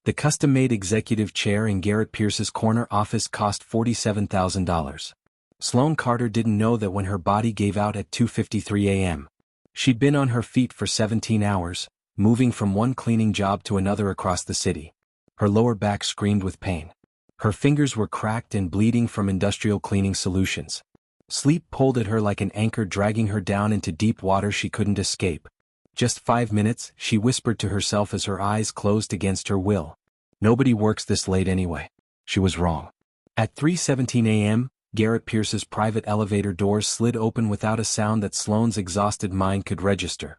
The custom-made executive chair in Garrett Pierce's corner office cost $47,000. Sloane Carter didn't know that when her body gave out at 2:53 a.m. She'd been on her feet for 17 hours, moving from one cleaning job to another across the city. Her lower back screamed with pain. Her fingers were cracked and bleeding from industrial cleaning solutions. Sleep pulled at her like an anchor, dragging her down into deep water she couldn't escape. "Just 5 minutes," she whispered to herself as her eyes closed against her will. Nobody works this late anyway. She was wrong. At 3:17 a.m., Garrett Pierce's private elevator doors slid open without a sound that Sloane's exhausted mind could register.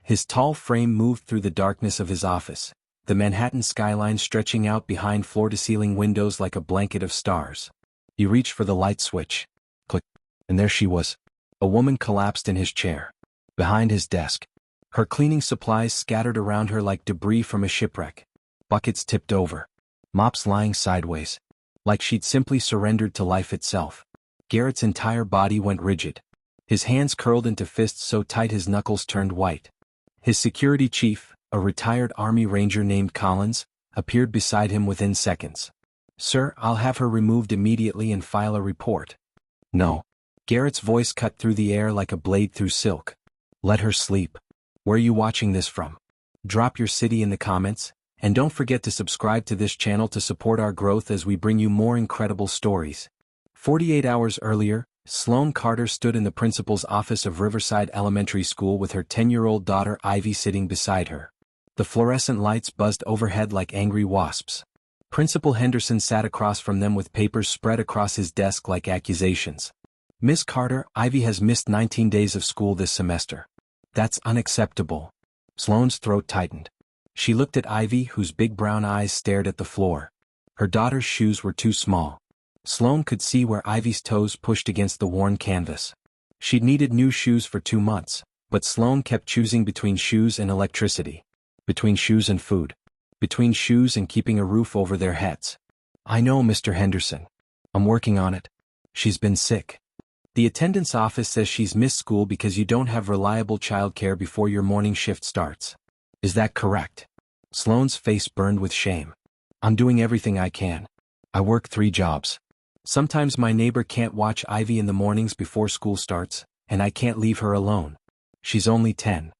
His tall frame moved through the darkness of his office, the Manhattan skyline stretching out behind floor-to-ceiling windows like a blanket of stars. He reached for the light switch. Click. And there she was. A woman collapsed in his chair. Behind his desk. Her cleaning supplies scattered around her like debris from a shipwreck. Buckets tipped over. Mops lying sideways. Like she'd simply surrendered to life itself. Garrett's entire body went rigid. His hands curled into fists so tight his knuckles turned white. His security chief, a retired Army Ranger named Collins, appeared beside him within seconds. "Sir, I'll have her removed immediately and file a report." "No." Garrett's voice cut through the air like a blade through silk. "Let her sleep. Where are you watching this from? Drop your city in the comments, and don't forget to subscribe to this channel to support our growth as we bring you more incredible stories." 48 hours earlier, Sloane Carter stood in the principal's office of Riverside Elementary School with her 10-year-old daughter Ivy sitting beside her. The fluorescent lights buzzed overhead like angry wasps. Principal Henderson sat across from them with papers spread across his desk like accusations. "Miss Carter, Ivy has missed 19 days of school this semester." "That's unacceptable." Sloane's throat tightened. She looked at Ivy, whose big brown eyes stared at the floor. Her daughter's shoes were too small. Sloane could see where Ivy's toes pushed against the worn canvas. She'd needed new shoes for 2 months, but Sloane kept choosing between shoes and electricity. Between shoes and food. Between shoes and keeping a roof over their heads. "I know, Mr. Henderson. I'm working on it. She's been sick. The attendance office says she's missed school because you don't have reliable childcare before your morning shift starts. Is that correct?" Sloane's face burned with shame. "I'm doing everything I can. I work 3 jobs. Sometimes my neighbor can't watch Ivy in the mornings before school starts, and I can't leave her alone. She's only 10.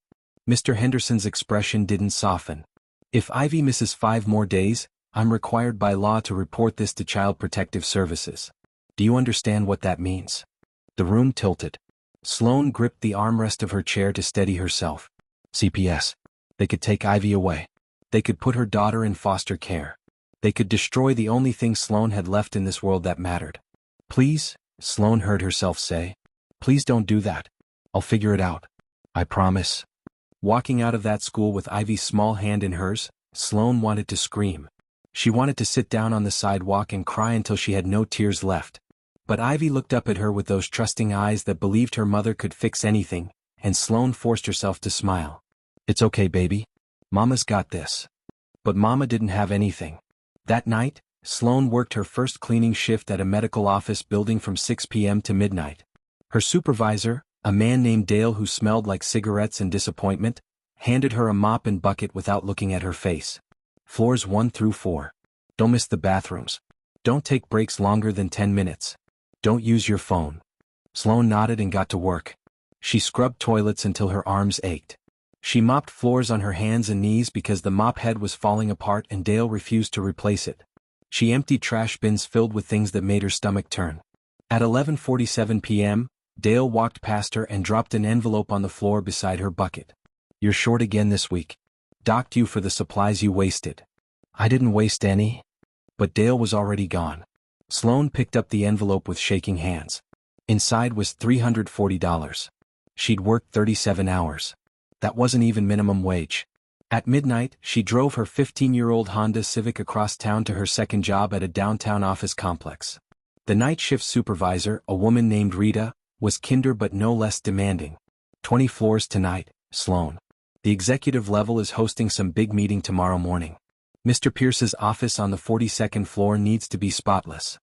Mr. Henderson's expression didn't soften. "If Ivy misses 5 more days, I'm required by law to report this to Child Protective Services. Do you understand what that means?" The room tilted. Sloane gripped the armrest of her chair to steady herself. "CPS. They could take Ivy away. They could put her daughter in foster care. They could destroy the only thing Sloane had left in this world that mattered." "Please," Sloane heard herself say. "Please don't do that. I'll figure it out. I promise." Walking out of that school with Ivy's small hand in hers, Sloane wanted to scream. She wanted to sit down on the sidewalk and cry until she had no tears left. But Ivy looked up at her with those trusting eyes that believed her mother could fix anything, and Sloane forced herself to smile. "It's okay, baby. Mama's got this." But Mama didn't have anything. That night, Sloane worked her first cleaning shift at a medical office building from 6 p.m. to midnight. Her supervisor, a man named Dale who smelled like cigarettes and disappointment, handed her a mop and bucket without looking at her face. "Floors 1 through 4. Don't miss the bathrooms. Don't take breaks longer than 10 minutes. Don't use your phone." Sloane nodded and got to work. She scrubbed toilets until her arms ached. She mopped floors on her hands and knees because the mop head was falling apart and Dale refused to replace it. She emptied trash bins filled with things that made her stomach turn. At 11:47 p.m., Dale walked past her and dropped an envelope on the floor beside her bucket. "You're short again this week. Docked you for the supplies you wasted." "I didn't waste any." But Dale was already gone. Sloane picked up the envelope with shaking hands. Inside was $340. She'd worked 37 hours. That wasn't even minimum wage. At midnight, she drove her 15-year-old Honda Civic across town to her second job at a downtown office complex. The night shift supervisor, a woman named Rita, was kinder but no less demanding. 20 floors tonight, Sloane. The executive level is hosting some big meeting tomorrow morning. Mr. Pierce's office on the 42nd floor needs to be spotless.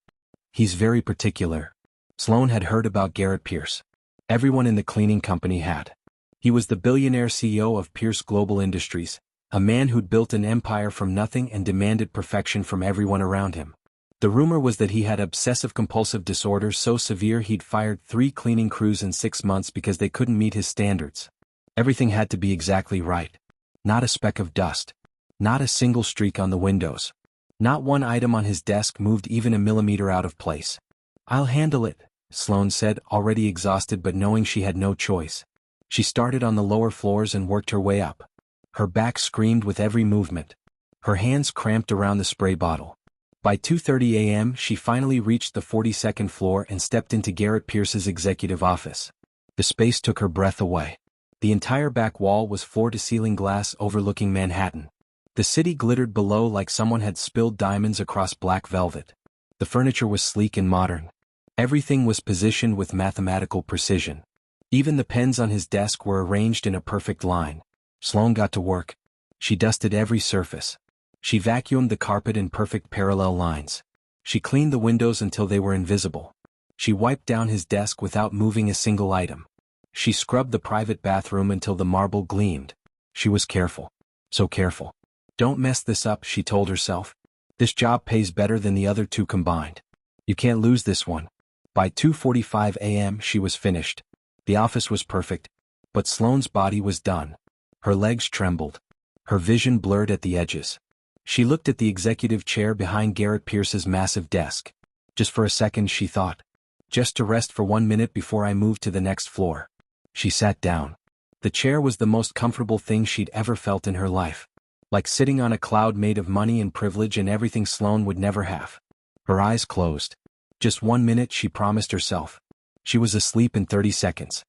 He's very particular. Sloane had heard about Garrett Pierce. Everyone in the cleaning company had. He was the billionaire CEO of Pierce Global Industries, A man who'd built an empire from nothing and demanded perfection from everyone around him. The rumor was that he had obsessive-compulsive disorder so severe he'd fired 3 cleaning crews in 6 months because they couldn't meet his standards. Everything had to be exactly right. Not a speck of dust. Not a single streak on the windows. Not one item on his desk moved even a millimeter out of place. "I'll handle it," Sloane said, already exhausted but knowing she had no choice. She started on the lower floors and worked her way up. Her back screamed with every movement. Her hands cramped around the spray bottle. By 2:30 a.m. she finally reached the 42nd floor and stepped into Garrett Pierce's executive office. The space took her breath away. The entire back wall was floor-to-ceiling glass overlooking Manhattan. The city glittered below like someone had spilled diamonds across black velvet. The furniture was sleek and modern. Everything was positioned with mathematical precision. Even the pens on his desk were arranged in a perfect line. Sloane got to work. She dusted every surface. She vacuumed the carpet in perfect parallel lines. She cleaned the windows until they were invisible. She wiped down his desk without moving a single item. She scrubbed the private bathroom until the marble gleamed. She was careful. So careful. "Don't mess this up," she told herself. "This job pays better than the other 2 combined. You can't lose this one." By 2:45 a.m. she was finished. The office was perfect. But Sloane's body was done. Her legs trembled. Her vision blurred at the edges. She looked at the executive chair behind Garrett Pierce's massive desk. Just for a second, she thought. Just to rest for 1 minute before I move to the next floor. She sat down. The chair was the most comfortable thing she'd ever felt in her life. Like sitting on a cloud made of money and privilege and everything Sloane would never have. Her eyes closed. Just 1 minute, she promised herself. She was asleep in 30 seconds.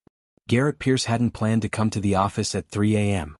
Garrett Pierce hadn't planned to come to the office at 3 a.m.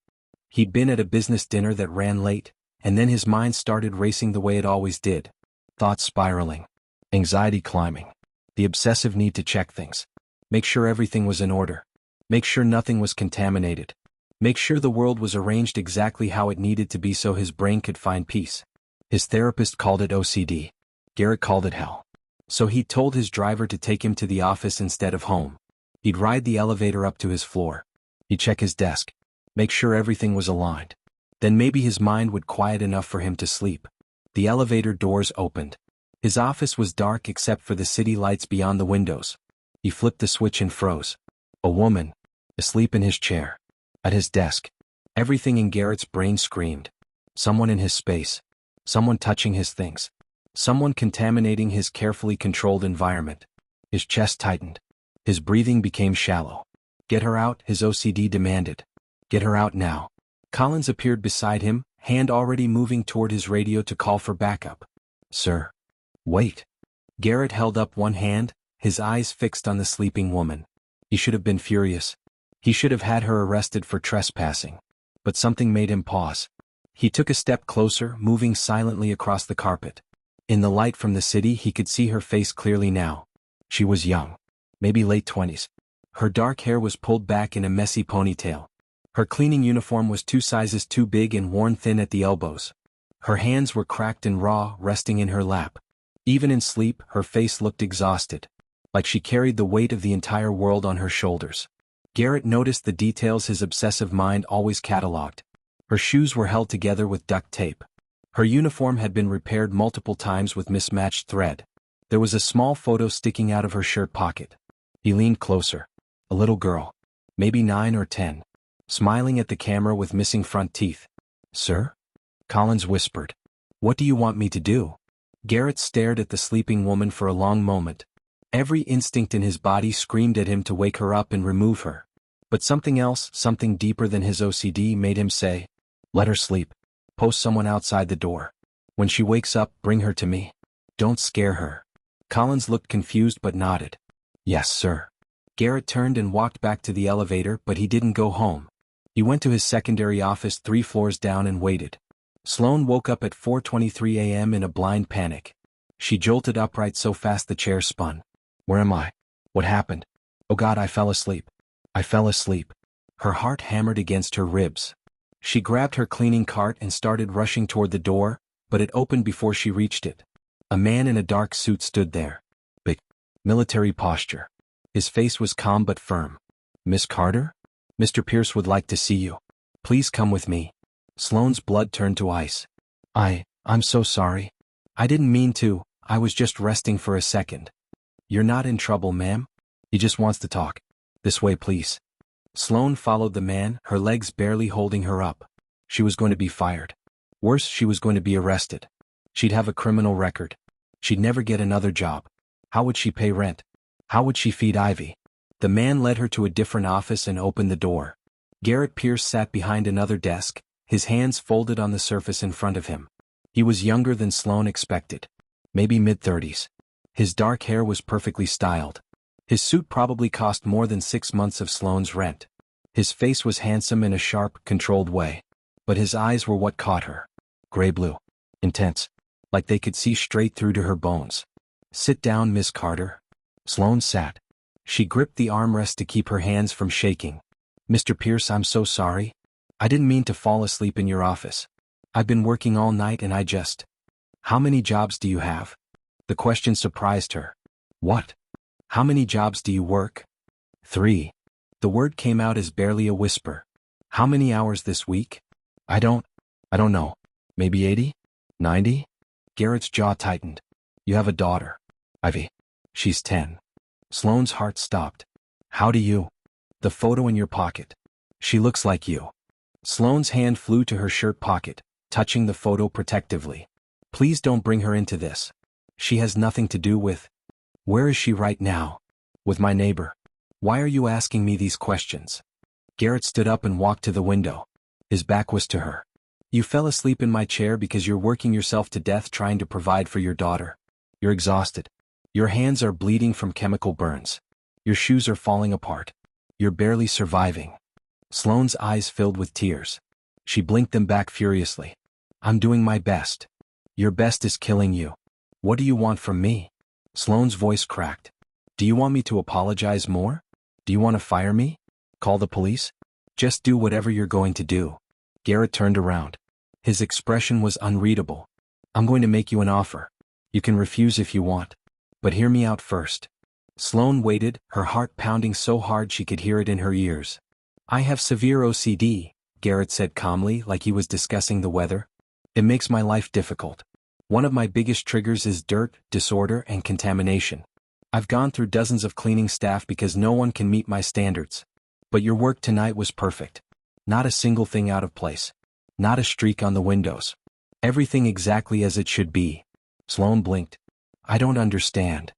He'd been at a business dinner that ran late, and then his mind started racing the way it always did. Thoughts spiraling. Anxiety climbing. The obsessive need to check things. Make sure everything was in order. Make sure nothing was contaminated. Make sure the world was arranged exactly how it needed to be so his brain could find peace. His therapist called it OCD. Garrett called it hell. So he told his driver to take him to the office instead of home. He'd ride the elevator up to his floor. He'd check his desk. Make sure everything was aligned. Then maybe his mind would quiet enough for him to sleep. The elevator doors opened. His office was dark except for the city lights beyond the windows. He flipped the switch and froze. A woman, asleep in his chair. At his desk. Everything in Garrett's brain screamed. Someone in his space. Someone touching his things. Someone contaminating his carefully controlled environment. His chest tightened. His breathing became shallow. Get her out, his OCD demanded. Get her out now. Collins appeared beside him, hand already moving toward his radio to call for backup. Sir. Wait. Garrett held up one hand, his eyes fixed on the sleeping woman. He should have been furious. He should have had her arrested for trespassing. But something made him pause. He took a step closer, moving silently across the carpet. In the light from the city he could see her face clearly now. She was young. Maybe late 20s. Her dark hair was pulled back in a messy ponytail. Her cleaning uniform was 2 sizes too big and worn thin at the elbows. Her hands were cracked and raw, resting in her lap. Even in sleep, her face looked exhausted. Like she carried the weight of the entire world on her shoulders. Garrett noticed the details his obsessive mind always catalogued. Her shoes were held together with duct tape. Her uniform had been repaired multiple times with mismatched thread. There was a small photo sticking out of her shirt pocket. He leaned closer. A little girl. Maybe 9 or 10. Smiling at the camera with missing front teeth. Sir? Collins whispered. What do you want me to do? Garrett stared at the sleeping woman for a long moment. Every instinct in his body screamed at him to wake her up and remove her. But something else, something deeper than his OCD made him say, let her sleep. Post someone outside the door. When she wakes up, bring her to me. Don't scare her. Collins looked confused but nodded. Yes, sir. Garrett turned and walked back to the elevator, but he didn't go home. He went to his secondary office 3 floors down and waited. Sloane woke up at 4:23 a.m. in a blind panic. She jolted upright so fast the chair spun. Where am I? What happened? Oh God, I fell asleep. I fell asleep. Her heart hammered against her ribs. She grabbed her cleaning cart and started rushing toward the door, but it opened before she reached it. A man in a dark suit stood there. Big, military posture. His face was calm but firm. Miss Carter? Mr. Pierce would like to see you. Please come with me. Sloane's blood turned to ice. I'm so sorry. I didn't mean to, I was just resting for a second. You're not in trouble, ma'am? He just wants to talk. This way, please. Sloane followed the man, her legs barely holding her up. She was going to be fired. Worse, she was going to be arrested. She'd have a criminal record. She'd never get another job. How would she pay rent? How would she feed Ivy? The man led her to a different office and opened the door. Garrett Pierce sat behind another desk, his hands folded on the surface in front of him. He was younger than Sloane expected. Maybe mid-30s. His dark hair was perfectly styled. His suit probably cost more than 6 months of Sloane's rent. His face was handsome in a sharp, controlled way. But his eyes were what caught her. Gray-blue. Intense. Like they could see straight through to her bones. Sit down, Miss Carter. Sloane sat. She gripped the armrest to keep her hands from shaking. Mr. Pierce, I'm so sorry. I didn't mean to fall asleep in your office. I've been working all night and I just... How many jobs do you have? The question surprised her. What? How many jobs do you work? 3. The word came out as barely a whisper. How many hours this week? I don't know. Maybe 80? 90? Garrett's jaw tightened. You have a daughter. Ivy. She's 10. Sloane's heart stopped. How do you? The photo in your pocket. She looks like you. Sloane's hand flew to her shirt pocket, touching the photo protectively. Please don't bring her into this. She has nothing to do with... Where is she right now? With my neighbor. Why are you asking me these questions? Garrett stood up and walked to the window. His back was to her. You fell asleep in my chair because you're working yourself to death trying to provide for your daughter. You're exhausted. Your hands are bleeding from chemical burns. Your shoes are falling apart. You're barely surviving. Sloane's eyes filled with tears. She blinked them back furiously. I'm doing my best. Your best is killing you. What do you want from me? Sloane's voice cracked. Do you want me to apologize more? Do you want to fire me? Call the police? Just do whatever you're going to do. Garrett turned around. His expression was unreadable. I'm going to make you an offer. You can refuse if you want. But hear me out first. Sloane waited, her heart pounding so hard she could hear it in her ears. I have severe OCD, Garrett said calmly, like he was discussing the weather. It makes my life difficult. One of my biggest triggers is dirt, disorder, and contamination. I've gone through dozens of cleaning staff because no one can meet my standards. But your work tonight was perfect. Not a single thing out of place. Not a streak on the windows. Everything exactly as it should be. Sloane blinked. I don't understand.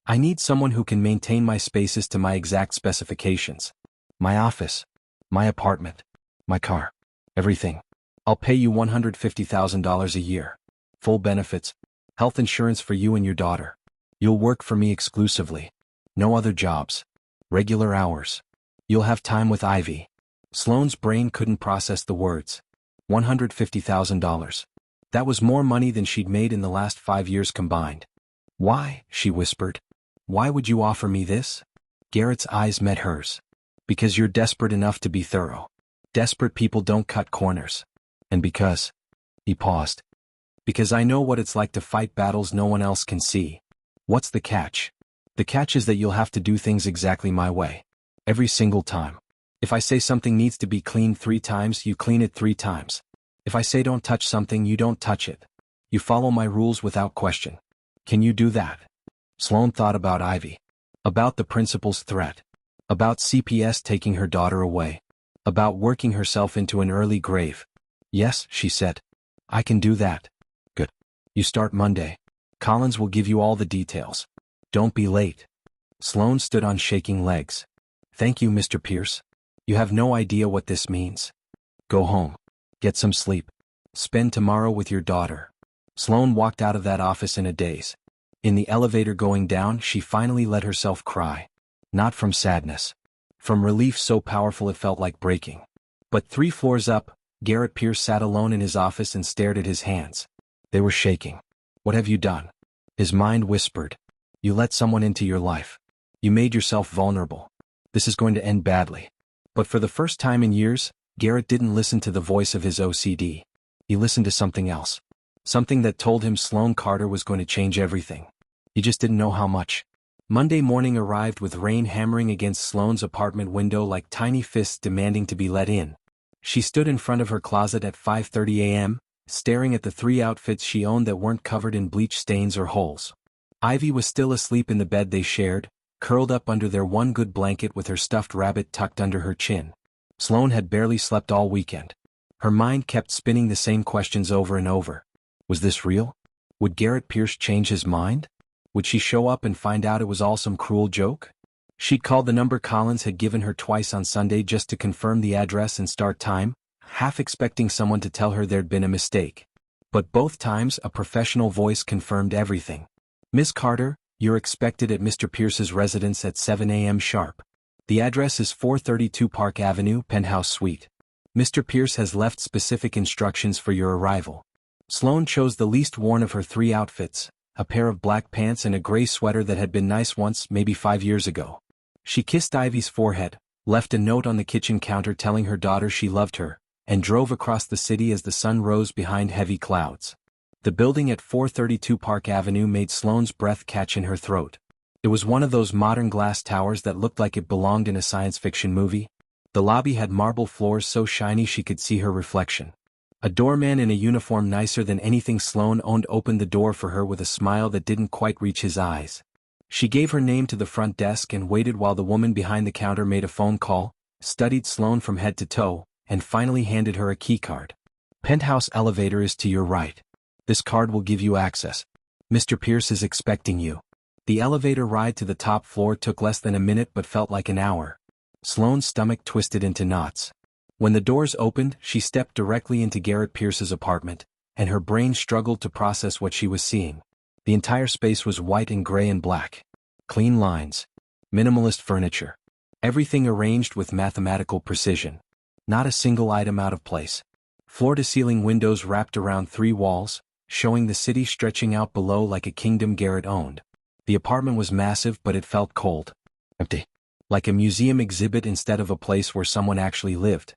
I need someone who can maintain my spaces to my exact specifications. My office. My apartment. My car. Everything. I'll pay you $150,000 a year. Full benefits. Health insurance for you and your daughter. You'll work for me exclusively. No other jobs. Regular hours. You'll have time with Ivy. Sloane's brain couldn't process the words. $150,000. That was more money than she'd made in the last 5 years combined. Why? She whispered. Why would you offer me this? Garrett's eyes met hers. Because you're desperate enough to be thorough. Desperate people don't cut corners. And because... He paused. Because I know what it's like to fight battles no one else can see. What's the catch? The catch is that you'll have to do things exactly my way. Every single time. If I say something needs to be cleaned 3 times, you clean it 3 times. If I say don't touch something, you don't touch it. You follow my rules without question. Can you do that? Sloane thought about Ivy. About the principal's threat. About CPS taking her daughter away. About working herself into an early grave. Yes, she said. I can do that. Good. You start Monday. Collins will give you all the details. Don't be late. Sloane stood on shaking legs. Thank you, Mr. Pierce. You have no idea what this means. Go home. Get some sleep. Spend tomorrow with your daughter. Sloane walked out of that office in a daze. In the elevator going down, she finally let herself cry. Not from sadness. From relief so powerful it felt like breaking. But 3 floors up, Garrett Pierce sat alone in his office and stared at his hands. They were shaking. What have you done? His mind whispered. You let someone into your life. You made yourself vulnerable. This is going to end badly. But for the first time in years, Garrett didn't listen to the voice of his OCD. He listened to something else. Something that told him Sloane Carter was going to change everything. He just didn't know how much. Monday morning arrived with rain hammering against Sloane's apartment window like tiny fists demanding to be let in. She stood in front of her closet at 5:30 a.m., staring at the 3 outfits she owned that weren't covered in bleach stains or holes. Ivy was still asleep in the bed they shared, curled up under their one good blanket with her stuffed rabbit tucked under her chin. Sloane had barely slept all weekend. Her mind kept spinning the same questions over and over. Was this real? Would Garrett Pierce change his mind? Would she show up and find out it was all some cruel joke? She'd called the number Collins had given her twice on Sunday just to confirm the address and start time, half expecting someone to tell her there'd been a mistake. But both times a professional voice confirmed everything. Miss Carter, you're expected at Mr. Pierce's residence at 7 a.m. sharp. The address is 432 Park Avenue, penthouse suite. Mr. Pierce has left specific instructions for your arrival. Sloane chose the least worn of her 3 outfits, a pair of black pants and a gray sweater that had been nice once, maybe 5 years ago. She kissed Ivy's forehead, left a note on the kitchen counter telling her daughter she loved her, and drove across the city as the sun rose behind heavy clouds. The building at 432 Park Avenue made Sloane's breath catch in her throat. It was one of those modern glass towers that looked like it belonged in a science fiction movie. The lobby had marble floors so shiny she could see her reflection. A doorman in a uniform nicer than anything Sloane owned opened the door for her with a smile that didn't quite reach his eyes. She gave her name to the front desk and waited while the woman behind the counter made a phone call, studied Sloane from head to toe, and finally handed her a keycard. Penthouse elevator is to your right. This card will give you access. Mr. Pierce is expecting you. The elevator ride to the top floor took less than a minute but felt like an hour. Sloane's stomach twisted into knots. When the doors opened, she stepped directly into Garrett Pierce's apartment, and her brain struggled to process what she was seeing. The entire space was white and gray and black. Clean lines. Minimalist furniture. Everything arranged with mathematical precision. Not a single item out of place. Floor-to-ceiling windows wrapped around 3 walls, showing the city stretching out below like a kingdom Garrett owned. The apartment was massive but it felt cold. Empty. Like a museum exhibit instead of a place where someone actually lived.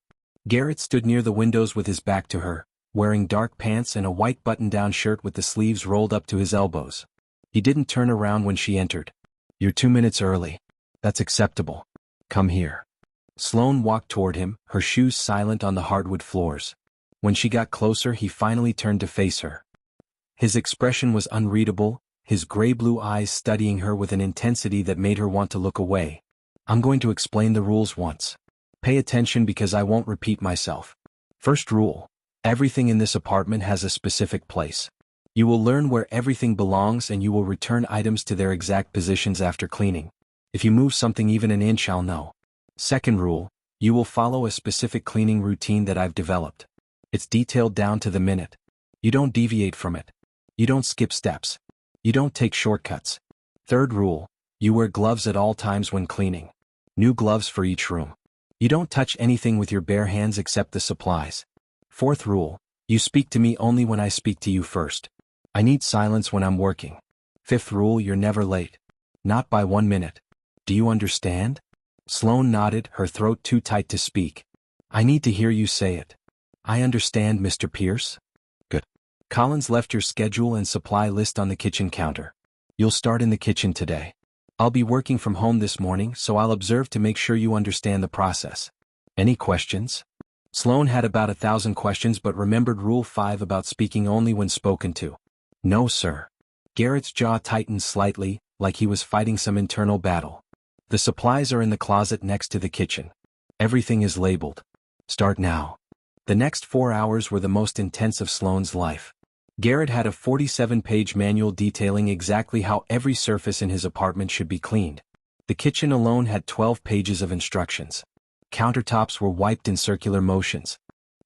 Garrett stood near the windows with his back to her, wearing dark pants and a white button-down shirt with the sleeves rolled up to his elbows. He didn't turn around when she entered. You're 2 minutes early. That's acceptable. Come here. Sloane walked toward him, her shoes silent on the hardwood floors. When she got closer, he finally turned to face her. His expression was unreadable, his gray-blue eyes studying her with an intensity that made her want to look away. I'm going to explain the rules once. Pay attention because I won't repeat myself. First rule. Everything in this apartment has a specific place. You will learn where everything belongs and you will return items to their exact positions after cleaning. If you move something even an inch, I'll know. Second rule. You will follow a specific cleaning routine that I've developed. It's detailed down to the minute. You don't deviate from it. You don't skip steps. You don't take shortcuts. Third rule. You wear gloves at all times when cleaning. New gloves for each room. You don't touch anything with your bare hands except the supplies. Fourth rule. You speak to me only when I speak to you first. I need silence when I'm working. Fifth rule. You're never late. Not by 1 minute. Do you understand? Sloane nodded, her throat too tight to speak. I need to hear you say it. I understand, Mr. Pierce. Good. Collins left your schedule and supply list on the kitchen counter. You'll start in the kitchen today. I'll be working from home this morning, so I'll observe to make sure you understand the process. Any questions? Sloane had about 1,000 questions but remembered Rule 5 about speaking only when spoken to. No, sir. Garrett's jaw tightened slightly, like he was fighting some internal battle. The supplies are in the closet next to the kitchen. Everything is labeled. Start now. The next 4 hours were the most intense of Sloane's life. Garrett had a 47-page manual detailing exactly how every surface in his apartment should be cleaned. The kitchen alone had 12 pages of instructions. Countertops were wiped in circular motions.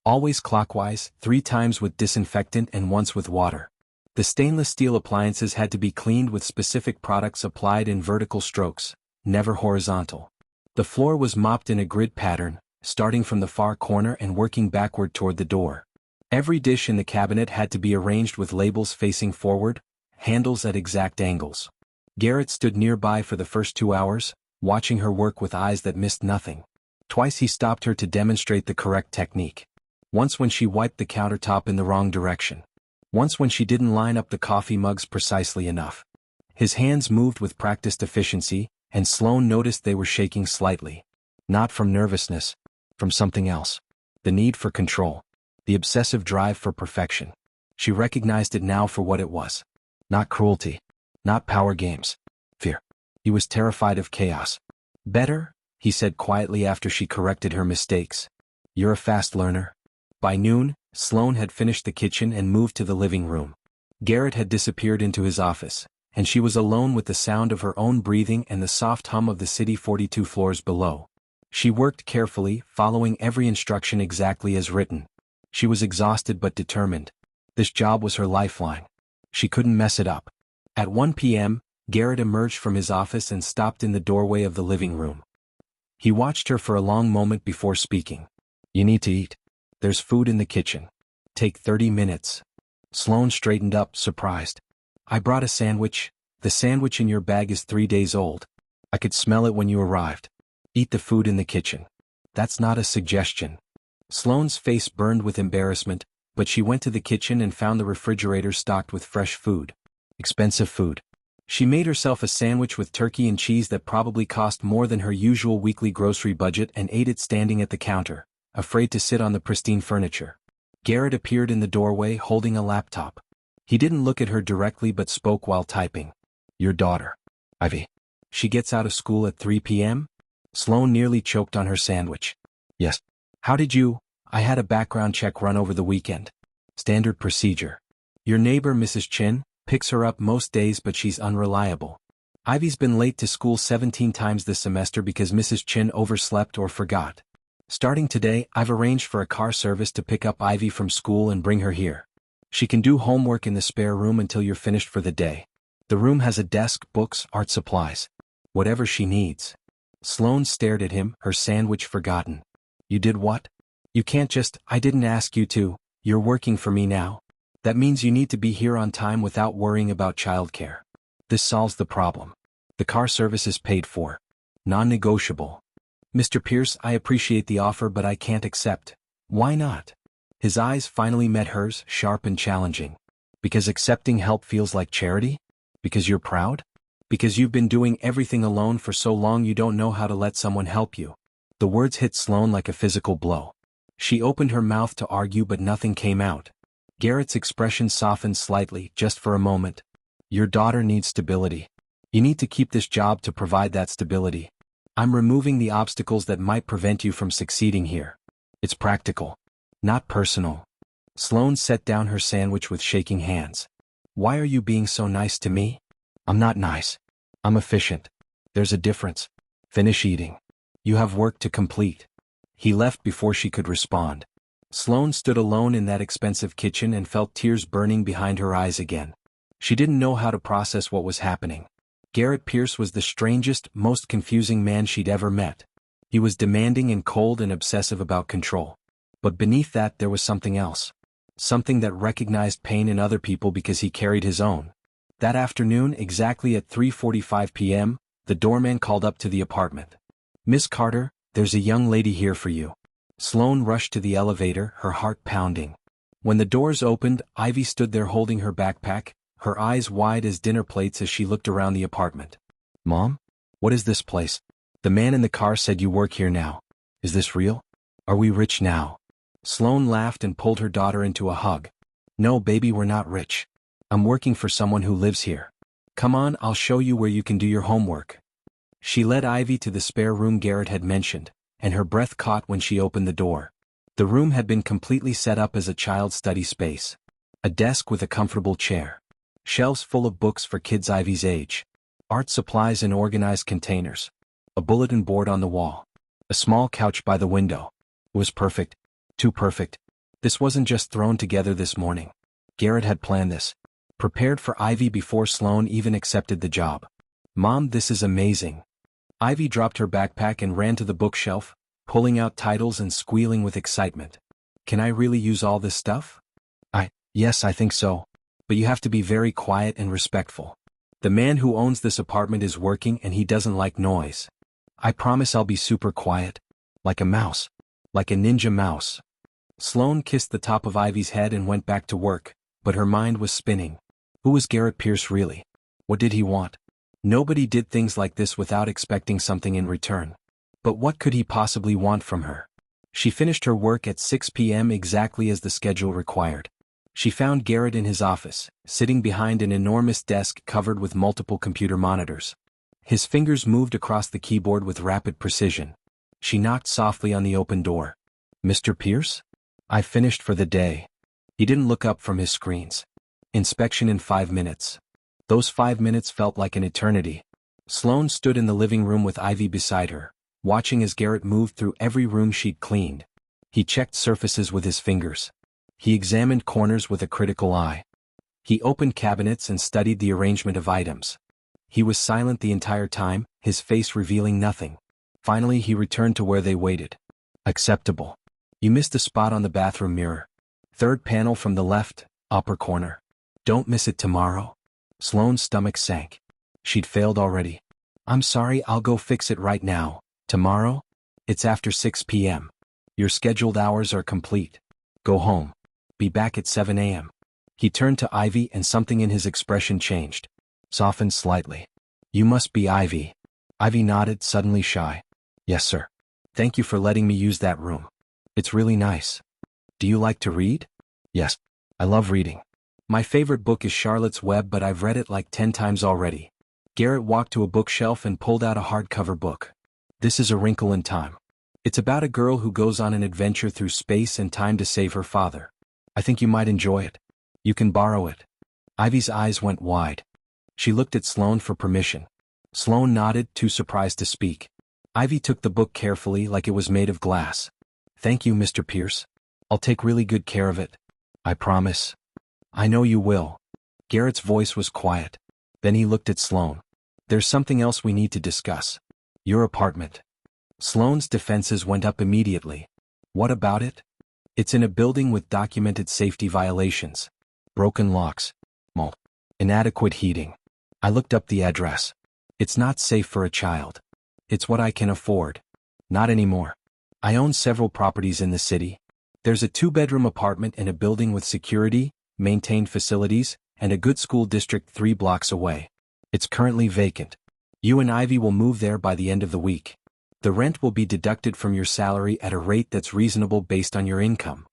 Always clockwise, 3 times with disinfectant and once with water. The stainless steel appliances had to be cleaned with specific products applied in vertical strokes, never horizontal. The floor was mopped in a grid pattern, starting from the far corner and working backward toward the door. Every dish in the cabinet had to be arranged with labels facing forward, handles at exact angles. Garrett stood nearby for the first 2 hours, watching her work with eyes that missed nothing. Twice he stopped her to demonstrate the correct technique. Once when she wiped the countertop in the wrong direction. Once when she didn't line up the coffee mugs precisely enough. His hands moved with practiced efficiency, and Sloane noticed they were shaking slightly. Not from nervousness, from something else. The need for control. The obsessive drive for perfection. She recognized it now for what it was. Not cruelty. Not power games. Fear. He was terrified of chaos. Better, he said quietly after she corrected her mistakes. You're a fast learner. By noon, Sloane had finished the kitchen and moved to the living room. Garrett had disappeared into his office, and she was alone with the sound of her own breathing and the soft hum of the city 42 floors below. She worked carefully, following every instruction exactly as written. She was exhausted but determined. This job was her lifeline. She couldn't mess it up. At 1 p.m., Garrett emerged from his office and stopped in the doorway of the living room. He watched her for a long moment before speaking. You need to eat. There's food in the kitchen. Take 30 minutes. Sloane straightened up, surprised. I brought a sandwich. The sandwich in your bag is 3 days old. I could smell it when you arrived. Eat the food in the kitchen. That's not a suggestion. Sloane's face burned with embarrassment, but she went to the kitchen and found the refrigerator stocked with fresh food. Expensive food. She made herself a sandwich with turkey and cheese that probably cost more than her usual weekly grocery budget and ate it standing at the counter, afraid to sit on the pristine furniture. Garrett appeared in the doorway holding a laptop. He didn't look at her directly but spoke while typing. Your daughter. Ivy. She gets out of school at 3 p.m.? Sloane nearly choked on her sandwich. Yes. How did you? I had a background check run over the weekend. Standard procedure. Your neighbor, Mrs. Chin, picks her up most days but she's unreliable. Ivy's been late to school 17 times this semester because Mrs. Chin overslept or forgot. Starting today, I've arranged for a car service to pick up Ivy from school and bring her here. She can do homework in the spare room until you're finished for the day. The room has a desk, books, art supplies. Whatever she needs. Sloane stared at him, her sandwich forgotten. You did what? You can't just, I didn't ask you to, you're working for me now. That means you need to be here on time without worrying about childcare. This solves the problem. The car service is paid for. Non-negotiable. Mr. Pierce, I appreciate the offer but I can't accept. Why not? His eyes finally met hers, sharp and challenging. Because accepting help feels like charity? Because you're proud? Because you've been doing everything alone for so long you don't know how to let someone help you. The words hit Sloane like a physical blow. She opened her mouth to argue but nothing came out. Garrett's expression softened slightly, just for a moment. Your daughter needs stability. You need to keep this job to provide that stability. I'm removing the obstacles that might prevent you from succeeding here. It's practical. Not personal. Sloane set down her sandwich with shaking hands. Why are you being so nice to me? I'm not nice. I'm efficient. There's a difference. Finish eating. You have work to complete. He left before she could respond. Sloane stood alone in that expensive kitchen and felt tears burning behind her eyes again. She didn't know how to process what was happening. Garrett Pierce was the strangest, most confusing man she'd ever met. He was demanding and cold and obsessive about control. But beneath that there was something else. Something that recognized pain in other people because he carried his own. That afternoon, exactly at 3:45 p.m., the doorman called up to the apartment. Miss Carter, there's a young lady here for you. Sloane rushed to the elevator, her heart pounding. When the doors opened, Ivy stood there holding her backpack, her eyes wide as dinner plates as she looked around the apartment. Mom? What is this place? The man in the car said you work here now. Is this real? Are we rich now? Sloane laughed and pulled her daughter into a hug. No, baby, we're not rich. I'm working for someone who lives here. Come on, I'll show you where you can do your homework. She led Ivy to the spare room Garrett had mentioned, and her breath caught when she opened the door. The room had been completely set up as a child study space. A desk with a comfortable chair. Shelves full of books for kids Ivy's age. Art supplies in organized containers. A bulletin board on the wall. A small couch by the window. It was perfect. Too perfect. This wasn't just thrown together this morning. Garrett had planned this. Prepared for Ivy before Sloane even accepted the job. Mom, this is amazing. Ivy dropped her backpack and ran to the bookshelf, pulling out titles and squealing with excitement. Can I really use all this stuff? Yes, I think so. But you have to be very quiet and respectful. The man who owns this apartment is working and he doesn't like noise. I promise I'll be super quiet. Like a mouse. Like a ninja mouse. Sloane kissed the top of Ivy's head and went back to work, but her mind was spinning. Who was Garrett Pierce really? What did he want? Nobody did things like this without expecting something in return. But what could he possibly want from her? She finished her work at 6 p.m. exactly as the schedule required. She found Garrett in his office, sitting behind an enormous desk covered with multiple computer monitors. His fingers moved across the keyboard with rapid precision. She knocked softly on the open door. "Mr. Pierce? I finished for the day." He didn't look up from his screens. "Inspection in 5 minutes." Those 5 minutes felt like an eternity. Sloane stood in the living room with Ivy beside her, watching as Garrett moved through every room she'd cleaned. He checked surfaces with his fingers. He examined corners with a critical eye. He opened cabinets and studied the arrangement of items. He was silent the entire time, his face revealing nothing. Finally he returned to where they waited. "Acceptable. You missed a spot on the bathroom mirror. Third panel from the left, upper corner. Don't miss it tomorrow." Sloane's stomach sank. She'd failed already. "I'm sorry, I'll go fix it right now." "Tomorrow? It's after 6 p.m. Your scheduled hours are complete. Go home. Be back at 7 a.m. He turned to Ivy and something in his expression changed. Softened slightly. "You must be Ivy." Ivy nodded, suddenly shy. "Yes, sir. Thank you for letting me use that room. It's really nice." "Do you like to read?" "Yes. I love reading. My favorite book is Charlotte's Web, but I've read it like 10 times already." Garrett walked to a bookshelf and pulled out a hardcover book. "This is A Wrinkle in Time. It's about a girl who goes on an adventure through space and time to save her father. I think you might enjoy it. You can borrow it." Ivy's eyes went wide. She looked at Sloane for permission. Sloane nodded, too surprised to speak. Ivy took the book carefully like it was made of glass. "Thank you, Mr. Pierce. I'll take really good care of it. I promise." "I know you will." Garrett's voice was quiet. Then he looked at Sloane. "There's something else we need to discuss. Your apartment." Sloane's defenses went up immediately. "What about it?" "It's in a building with documented safety violations. Broken locks. Mold. Inadequate heating. I looked up the address. It's not safe for a child. It's what I can afford. Not anymore. I own several properties in the city. There's a 2-bedroom apartment in a building with security, maintained facilities, and a good school district 3 blocks away. It's currently vacant. You and Ivy will move there by the end of the week. The rent will be deducted from your salary at a rate that's reasonable based on your income."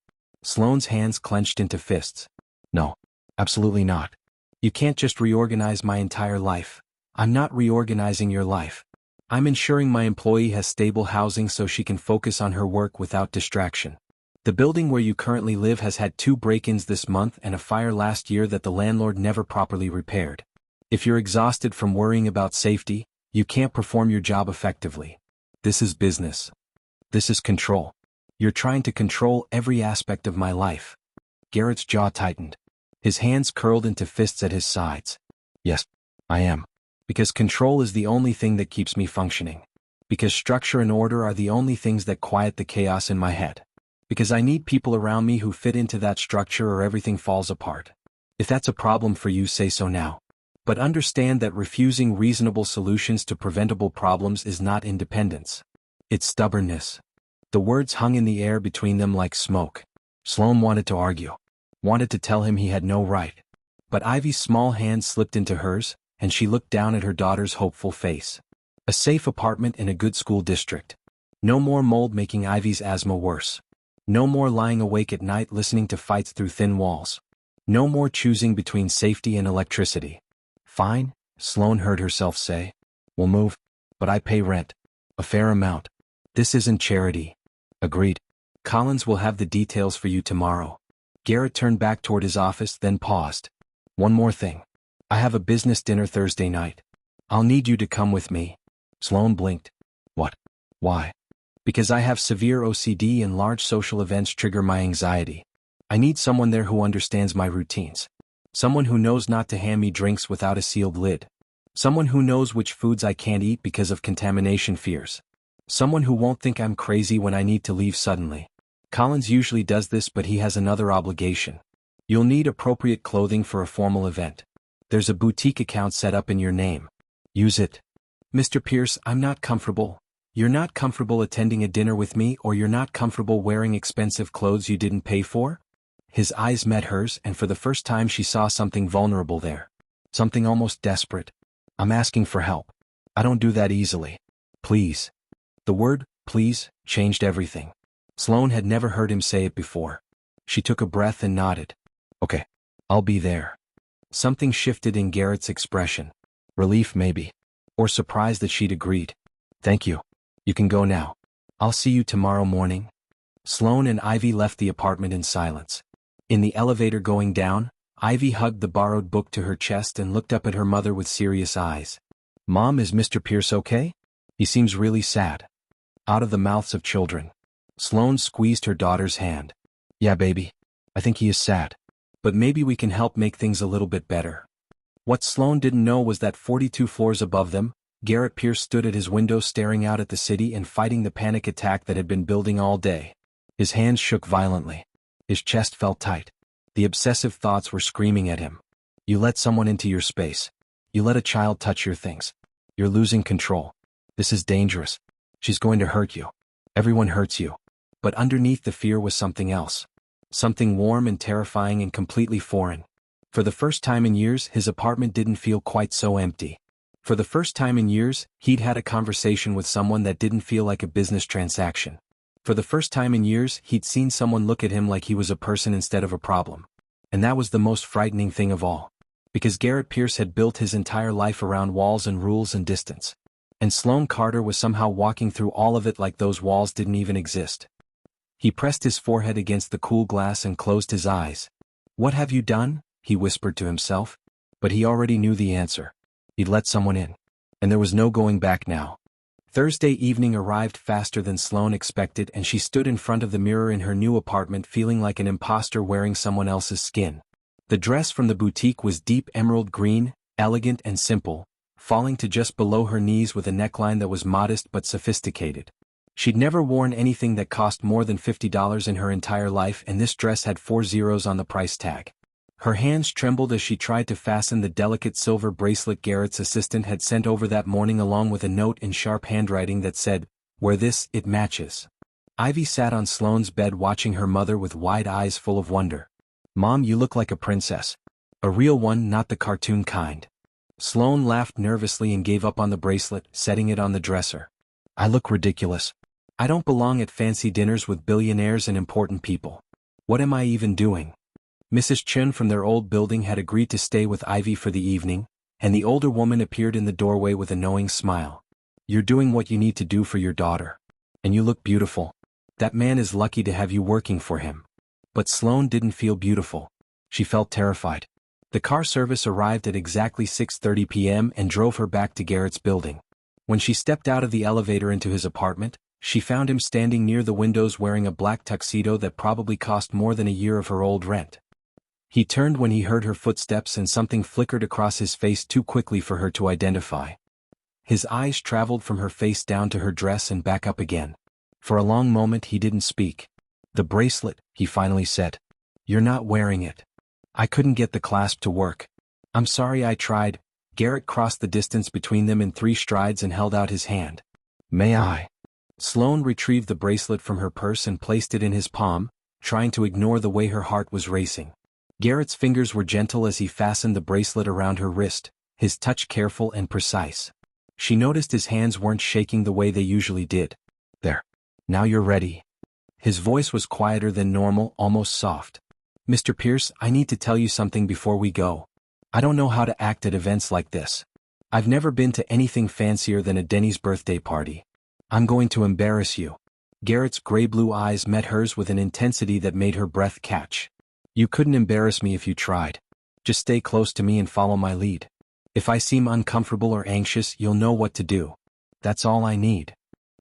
Sloane's hands clenched into fists. "No. Absolutely not. You can't just reorganize my entire life. I'm not reorganizing your life. I'm ensuring my employee has stable housing so she can focus on her work without distraction. The building where you currently live has had 2 break-ins this month and a fire last year that the landlord never properly repaired. If you're exhausted from worrying about safety, you can't perform your job effectively. This is business. This is control. You're trying to control every aspect of my life." Garrett's jaw tightened. His hands curled into fists at his sides. "Yes, I am. Because control is the only thing that keeps me functioning. Because structure and order are the only things that quiet the chaos in my head. Because I need people around me who fit into that structure or everything falls apart. If that's a problem for you, say so now. But understand that refusing reasonable solutions to preventable problems is not independence. It's stubbornness." The words hung in the air between them like smoke. Sloane wanted to argue. Wanted to tell him he had no right. But Ivy's small hand slipped into hers, and she looked down at her daughter's hopeful face. A safe apartment in a good school district. No more mold making Ivy's asthma worse. No more lying awake at night listening to fights through thin walls. No more choosing between safety and electricity. "Fine," Sloane heard herself say. "We'll move. But I pay rent. A fair amount. This isn't charity." "Agreed. Collins will have the details for you tomorrow." Garrett turned back toward his office, then paused. "One more thing. I have a business dinner Thursday night. I'll need you to come with me." Sloane blinked. "What? Why?" "Because I have severe OCD and large social events trigger my anxiety. I need someone there who understands my routines. Someone who knows not to hand me drinks without a sealed lid. Someone who knows which foods I can't eat because of contamination fears. Someone who won't think I'm crazy when I need to leave suddenly. Collins usually does this, but he has another obligation. You'll need appropriate clothing for a formal event. There's a boutique account set up in your name. Use it." "Mr. Pierce, I'm not comfortable." "You're not comfortable attending a dinner with me, or you're not comfortable wearing expensive clothes you didn't pay for?" His eyes met hers, and for the first time she saw something vulnerable there. Something almost desperate. "I'm asking for help. I don't do that easily. Please." The word, "please," changed everything. Sloane had never heard him say it before. She took a breath and nodded. Okay. I'll be there. Something shifted in Garrett's expression. Relief maybe. Or surprise that she'd agreed. Thank you. You can go now. I'll see you tomorrow morning. Sloane and Ivy left the apartment in silence. In the elevator going down, Ivy hugged the borrowed book to her chest and looked up at her mother with serious eyes. Mom, is Mr. Pierce okay? He seems really sad. Out of the mouths of children. Sloane squeezed her daughter's hand. Yeah, baby. I think he is sad. But maybe we can help make things a little bit better. What Sloane didn't know was that 42 floors above them, Garrett Pierce stood at his window staring out at the city and fighting the panic attack that had been building all day. His hands shook violently. His chest felt tight. The obsessive thoughts were screaming at him. You let someone into your space. You let a child touch your things. You're losing control. This is dangerous. She's going to hurt you. Everyone hurts you. But underneath the fear was something else. Something warm and terrifying and completely foreign. For the first time in years, his apartment didn't feel quite so empty. For the first time in years, he'd had a conversation with someone that didn't feel like a business transaction. For the first time in years, he'd seen someone look at him like he was a person instead of a problem. And that was the most frightening thing of all. Because Garrett Pierce had built his entire life around walls and rules and distance. And Sloane Carter was somehow walking through all of it like those walls didn't even exist. He pressed his forehead against the cool glass and closed his eyes. What have you done? He whispered to himself. But he already knew the answer. He'd let someone in. And there was no going back now. Thursday evening arrived faster than Sloane expected, and she stood in front of the mirror in her new apartment feeling like an imposter wearing someone else's skin. The dress from the boutique was deep emerald green, elegant and simple, falling to just below her knees with a neckline that was modest but sophisticated. She'd never worn anything that cost more than $50 in her entire life, and this dress had 4 zeros on the price tag. Her hands trembled as she tried to fasten the delicate silver bracelet Garrett's assistant had sent over that morning, along with a note in sharp handwriting that said, "Wear this, it matches." Ivy sat on Sloane's bed watching her mother with wide eyes full of wonder. Mom, you look like a princess. A real one, not the cartoon kind. Sloane laughed nervously and gave up on the bracelet, setting it on the dresser. I look ridiculous. I don't belong at fancy dinners with billionaires and important people. What am I even doing? Mrs. Chun from their old building had agreed to stay with Ivy for the evening, and the older woman appeared in the doorway with a knowing smile. You're doing what you need to do for your daughter. And you look beautiful. That man is lucky to have you working for him. But Sloane didn't feel beautiful. She felt terrified. The car service arrived at exactly 6:30 p.m. and drove her back to Garrett's building. When she stepped out of the elevator into his apartment, she found him standing near the windows wearing a black tuxedo that probably cost more than a year of her old rent. He turned when he heard her footsteps, and something flickered across his face too quickly for her to identify. His eyes traveled from her face down to her dress and back up again. For a long moment he didn't speak. The bracelet, he finally said. You're not wearing it. I couldn't get the clasp to work. I'm sorry, I tried. Garrett crossed the distance between them in 3 strides and held out his hand. May I? Sloane retrieved the bracelet from her purse and placed it in his palm, trying to ignore the way her heart was racing. Garrett's fingers were gentle as he fastened the bracelet around her wrist, his touch careful and precise. She noticed his hands weren't shaking the way they usually did. There. Now you're ready. His voice was quieter than normal, almost soft. Mr. Pierce, I need to tell you something before we go. I don't know how to act at events like this. I've never been to anything fancier than a Denny's birthday party. I'm going to embarrass you. Garrett's gray-blue eyes met hers with an intensity that made her breath catch. You couldn't embarrass me if you tried. Just stay close to me and follow my lead. If I seem uncomfortable or anxious, you'll know what to do. That's all I need.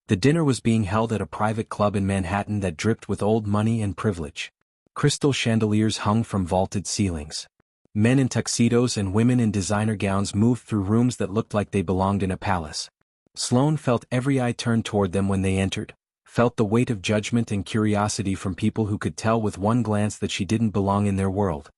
The dinner was being held at a private club in Manhattan that dripped with old money and privilege. Crystal chandeliers hung from vaulted ceilings. Men in tuxedos and women in designer gowns moved through rooms that looked like they belonged in a palace. Sloane felt every eye turned toward them when they entered, felt the weight of judgment and curiosity from people who could tell with one glance that she didn't belong in their world.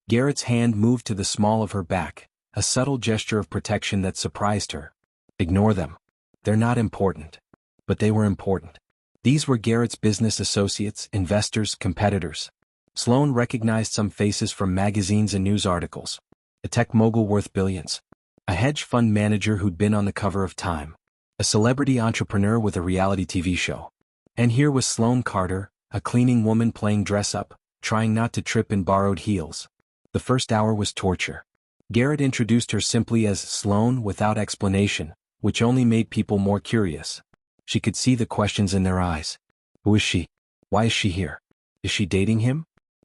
Garrett's hand moved to the small of her back, a subtle gesture of protection that surprised her. Ignore them. They're not important. But they were important. These were Garrett's business associates, investors, competitors. Sloane recognized some faces from magazines and news articles. A tech mogul worth billions. A hedge fund manager who'd been on the cover of Time. A celebrity entrepreneur with a reality TV show. And here was Sloane Carter, a cleaning woman playing dress-up, trying not to trip in borrowed heels. The first hour was torture. Garrett introduced her simply as Sloane without explanation, which only made people more curious. She could see the questions in their eyes. Who is she? Why is she here? Is she dating him?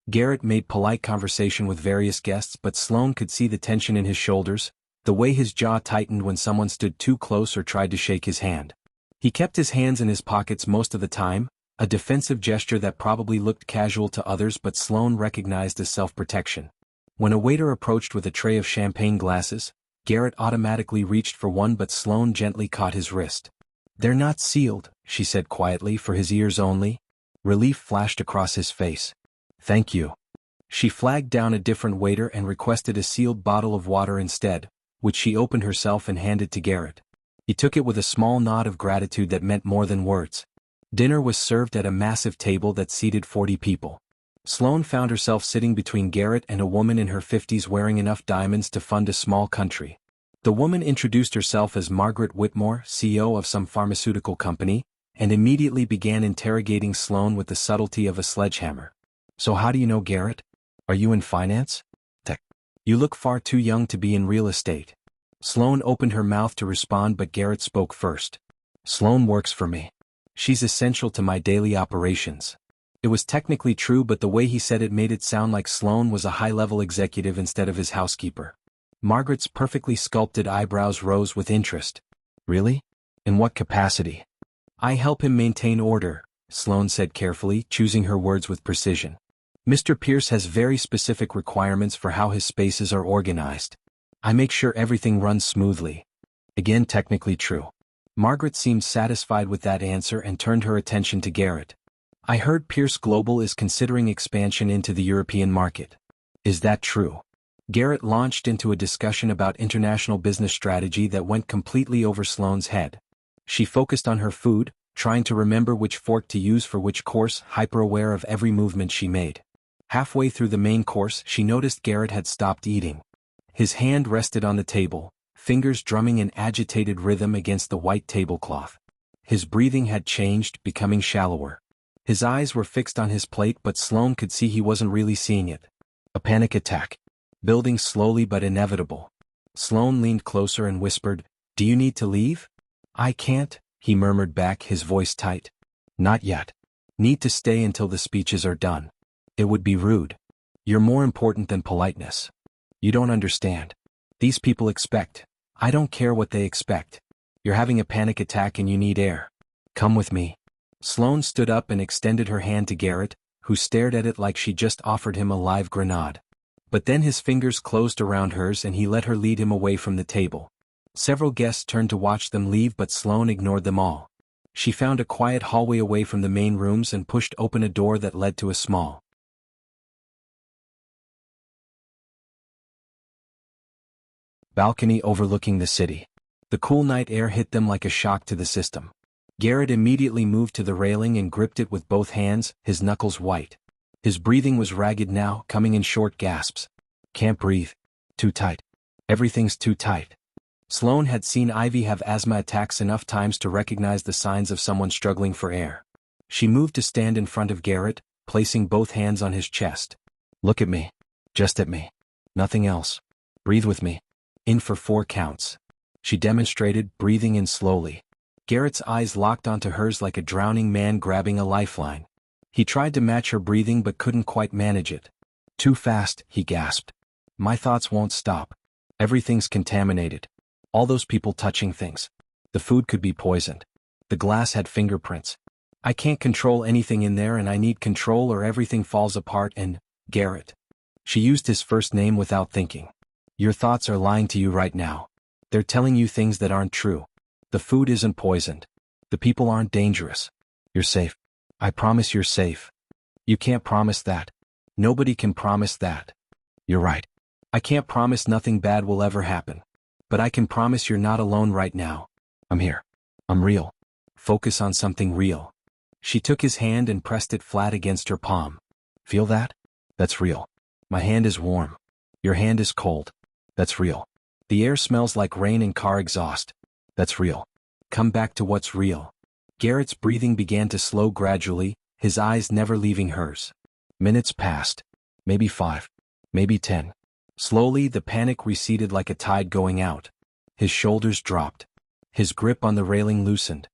Garrett made polite conversation with various guests, but Sloane could see the tension in his shoulders, the way his jaw tightened when someone stood too close or tried to shake his hand. He kept his hands in his pockets most of the time, a defensive gesture that probably looked casual to others but Sloane recognized as self-protection. When a waiter approached with a tray of champagne glasses, Garrett automatically reached for one but Sloane gently caught his wrist. "They're not sealed," she said quietly, "for his ears only." Relief flashed across his face. "Thank you." She flagged down a different waiter and requested a sealed bottle of water instead, which she opened herself and handed to Garrett. He took it with a small nod of gratitude that meant more than words. Dinner was served at a massive table that seated 40 people. Sloane found herself sitting between Garrett and a woman in her 50s wearing enough diamonds to fund a small country. The woman introduced herself as Margaret Whitmore, CEO of some pharmaceutical company, and immediately began interrogating Sloane with the subtlety of a sledgehammer. "So how do you know Garrett? Are you in finance? Tech. You look far too young to be in real estate." Sloane opened her mouth to respond but Garrett spoke first. "Sloane works for me. She's essential to my daily operations." It was technically true but the way he said it made it sound like Sloane was a high-level executive instead of his housekeeper. Margaret's perfectly sculpted eyebrows rose with interest. "Really? In what capacity?" "I help him maintain order," Sloane said carefully, choosing her words with precision. "Mr. Pierce has very specific requirements for how his spaces are organized. I make sure everything runs smoothly." Again technically true. Margaret seemed satisfied with that answer and turned her attention to Garrett. "I heard Pierce Global is considering expansion into the European market. Is that true?" Garrett launched into a discussion about international business strategy that went completely over Sloane's head. She focused on her food, trying to remember which fork to use for which course, hyper-aware of every movement she made. Halfway through the main course, she noticed Garrett had stopped eating. His hand rested on the table, fingers drumming an agitated rhythm against the white tablecloth. His breathing had changed, becoming shallower. His eyes were fixed on his plate but Sloane could see he wasn't really seeing it. A panic attack. Building slowly but inevitable. Sloane leaned closer and whispered, "Do you need to leave?" "I can't," he murmured back, his voice tight. "Not yet. Need to stay until the speeches are done. It would be rude. You're more important than politeness. You don't understand. These people expect. I don't care what they expect. You're having a panic attack and you need air. Come with me." Sloane stood up and extended her hand to Garrett, who stared at it like she just offered him a live grenade. But then his fingers closed around hers and he let her lead him away from the table. Several guests turned to watch them leave but Sloane ignored them all. She found a quiet hallway away from the main rooms and pushed open a door that led to a small balcony overlooking the city. The cool night air hit them like a shock to the system. Garrett immediately moved to the railing and gripped it with both hands, his knuckles white. His breathing was ragged now, coming in short gasps. "Can't breathe. Too tight. Everything's too tight." Sloane had seen Ivy have asthma attacks enough times to recognize the signs of someone struggling for air. She moved to stand in front of Garrett, placing both hands on his chest. "Look at me. Just at me. Nothing else. Breathe with me. In for 4 counts." She demonstrated, breathing in slowly. Garrett's eyes locked onto hers like a drowning man grabbing a lifeline. He tried to match her breathing but couldn't quite manage it. "Too fast," he gasped. "My thoughts won't stop. Everything's contaminated. All those people touching things. The food could be poisoned. The glass had fingerprints. I can't control anything in there and I need control or everything falls apart and, Garrett." She used his first name without thinking. "Your thoughts are lying to you right now. They're telling you things that aren't true. The food isn't poisoned. The people aren't dangerous. You're safe. I promise you're safe." "You can't promise that. Nobody can promise that." "You're right. I can't promise nothing bad will ever happen. But I can promise you're not alone right now. I'm here. I'm real. Focus on something real." She took his hand and pressed it flat against her palm. "Feel that? That's real. My hand is warm. Your hand is cold. That's real. The air smells like rain and car exhaust. That's real. Come back to what's real." Garrett's breathing began to slow gradually, his eyes never leaving hers. Minutes passed. Maybe 5. Maybe 10. Slowly, the panic receded like a tide going out. His shoulders dropped. His grip on the railing loosened.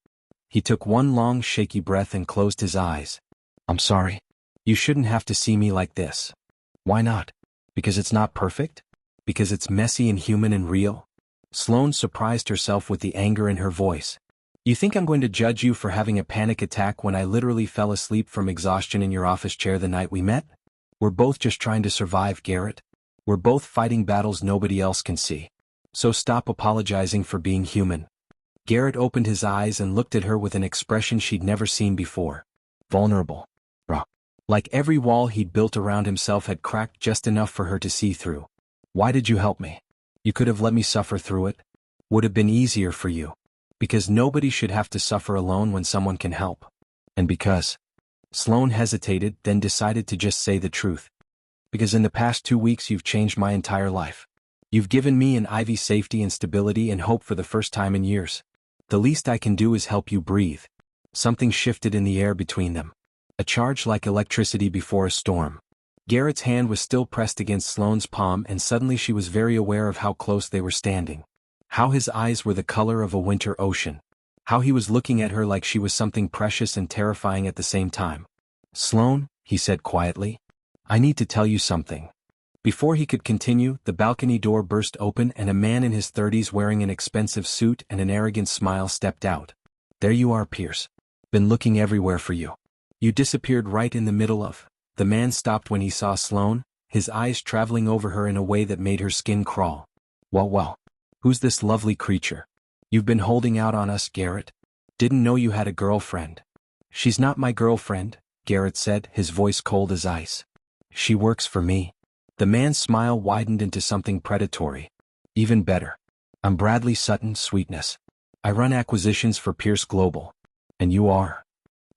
He took one long, shaky breath and closed his eyes. I'm sorry. You shouldn't have to see me like this. Why not? Because it's not perfect? Because it's messy and human and real? Sloane surprised herself with the anger in her voice. You think I'm going to judge you for having a panic attack when I literally fell asleep from exhaustion in your office chair the night we met? We're both just trying to survive, Garrett. We're both fighting battles nobody else can see. So stop apologizing for being human. Garrett opened his eyes and looked at her with an expression she'd never seen before. Vulnerable. Raw. Like every wall he'd built around himself had cracked just enough for her to see through. Why did you help me? You could have let me suffer through it. Would have been easier for you. Because nobody should have to suffer alone when someone can help. And because. Sloane hesitated, then decided to just say the truth. Because in the past 2 weeks you've changed my entire life. You've given me and Ivy safety and stability and hope for the first time in years. The least I can do is help you breathe. Something shifted in the air between them. A charge like electricity before a storm. Garrett's hand was still pressed against Sloane's palm, and suddenly she was very aware of how close they were standing. How his eyes were the color of a winter ocean. How he was looking at her like she was something precious and terrifying at the same time. Sloane, he said quietly. I need to tell you something. Before he could continue, the balcony door burst open and a man in his 30s wearing an expensive suit and an arrogant smile stepped out. There you are, Pierce. Been looking everywhere for you. You disappeared right in the middle of. The man stopped when he saw Sloane, his eyes traveling over her in a way that made her skin crawl. Well. Who's this lovely creature? You've been holding out on us, Garrett. Didn't know you had a girlfriend. She's not my girlfriend, Garrett said, his voice cold as ice. She works for me. The man's smile widened into something predatory. Even better. I'm Bradley Sutton, Sweetness. I run acquisitions for Pierce Global. And you are?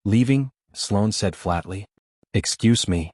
Leaving, Sloane said flatly. Excuse me.